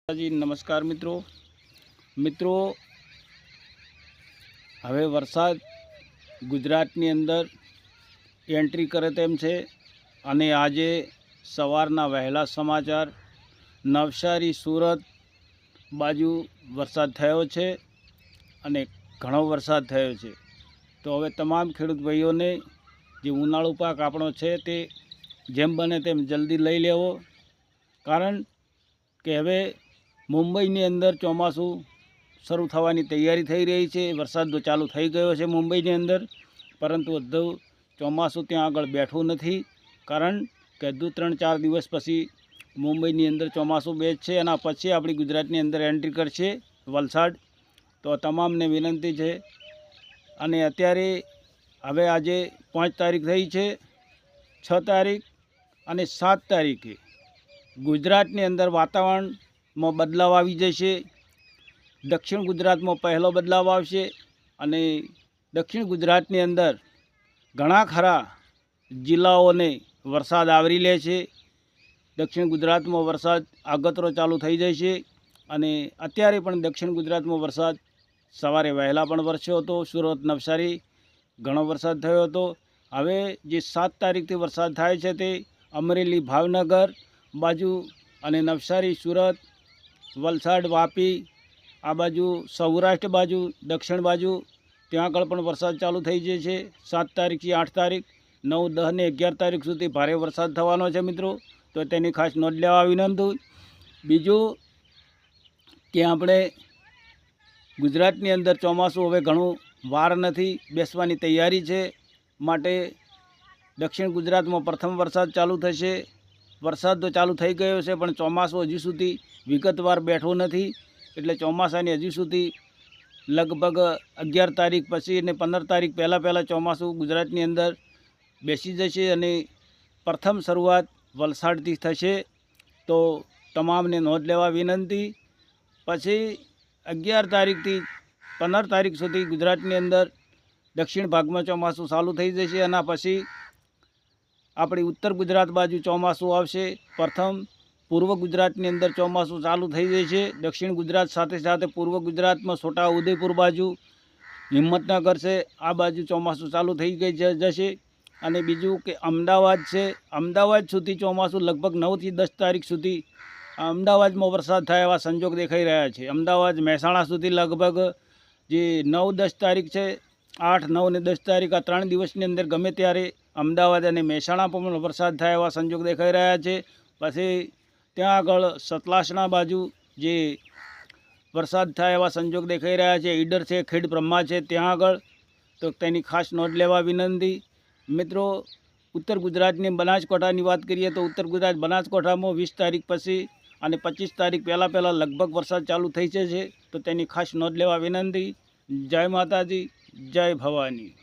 जी नमस्कार मित्रों हवे वरसाद गुजरातनी अंदर एंट्री करे तेम छे अने आजे सवारना वहेला समाचार नवसारी सूरत बाजू वरसाद थयो छे अने घणो वरसाद थयो छे। तो हवे तमाम खेडूत भाईओने जे उनाळु पाक आपणो छे ते जेम बने तेम जल्दी लई लेवो, कारण के हवे मुंबईनी अंदर चोमासुं शरू थवानी तैयारी थई रही है। वरसाद तो चालू थई गयो छे मुंबईनी अंदर, परंतु हजू चोमासुं त्यां आगळ बेठुं नथी, कारण के हजू 3-4 दिवस पछी मुंबईनी अंदर चोमासुं बेसशे अने पछी आपणी गुजरातनी अंदर एंट्री करशे वलसाड। तो तमामने विनंती छे। अने अत्यारे हवे आजे 5 तारीख थई छे, 6 तारीख अने 7 तारीखे गुजरातनी अंदर वातावरण में बदलाव आवी जशे। दक्षिण गुजरात में पहलो बदलाव आवशे अने दक्षिण गुजरातनी अंदर घणा खरा जिल्लाओने वरसाद आवरी ले छे। दक्षिण गुजरात में वरसाद आगतरो चालू थई जशे अने अत्यारे पण दक्षिण गुजरात में वरसाद सवारे वहेला पण वरस्यो हतो। सूरत नवसारी घणो वरसाद थयो हतो। हवे जे 7 तारीखथी वरसाद थाय छे ते अमरेली भावनगर बाजू अने नवसारी सूरत वलसाड वापी आ बाजू सौराष्ट्र बाजू दक्षिण बाजू त्यां आगळ पण वरसाद चालू थई जशे। 7 तारीखथी 8 तारीख 9, 10 ने 11 तारीख सुधी भारे वरसाद थवानो छे मित्रों। तो तेनी खास नोंध लेवा विनंती। बीजू के आपणे गुजरातनी अंदर चोमासुं हवे घणुं वार नथी, बेसवानी तैयारी छे, माटे दक्षिण गुजरात में प्रथम वरसाद चालू थशे। वरसाद तो चालू थई गयो छे पण चोमासुं हजी सुधी विगतवार बेठुं नथी, एटले चोमासानी हजी सुधी लगभग 11 तारीख पछी ने 15 तारीख पहला चोमासुं गुजरातनी अंदर बेसी जशे अने प्रथम शरूआत वलसाडथी थशे। तो तमामने नोंध लेवा विनंती। पछी 11 तारीखथी 15 तारीख सुधी गुजरातनी अंदर दक्षिण भाग में चोमासुं चालू थई जशे अने पछी अपनी उत्तर गुजरात बाजू चोमासुं आवशे। प्रथम पूर्व गुजरातनी अंदर चोमासुं चालू थई जशे। दक्षिण गुजरात साथे साथे पूर्व गुजरात में छोटा उदेपुर बाजू हिम्मतनगर से आ बाजू चोमासुं चालू थई जशे। अने बीजू के अमदावाद से अमदावाद सुधी चोमासुं लगभग 9 થી 10 तारीख सुधी अमदावाद में वरसाद थाय एवा संजोग देखाई रह्या छे। अमदावाद महेसाणा सुधी लगभग जे 9-10 तारीख है 8, 9 ने 10 तारीख आ 3 दिवसनी अंदर गमे त्यारे अमदावाद अने महेसाणा पर वरसाद थाय एवा संजोग देखाई रह्या छे। पछी त्यां आगळ सतलासणा बाजू जे वरसाद थाय एवा संजोग देखाई रह्या छे। ईडर छे, खेड ब्रह्मा छे त्यां आगळ, तो तेनी खास नोंध लेवा विनंती। मित्रों उत्तर गुजरातनी बनासकांठानी बात करिए तो उत्तर गुजरात बनासकांठा में 20 तारीख पछी अने 25 तारीख पहला लगभग वरसाद चालू थई जशे। तो तेनी खास नोंध लेवा विनंती। जय माताजी, जय भवानी।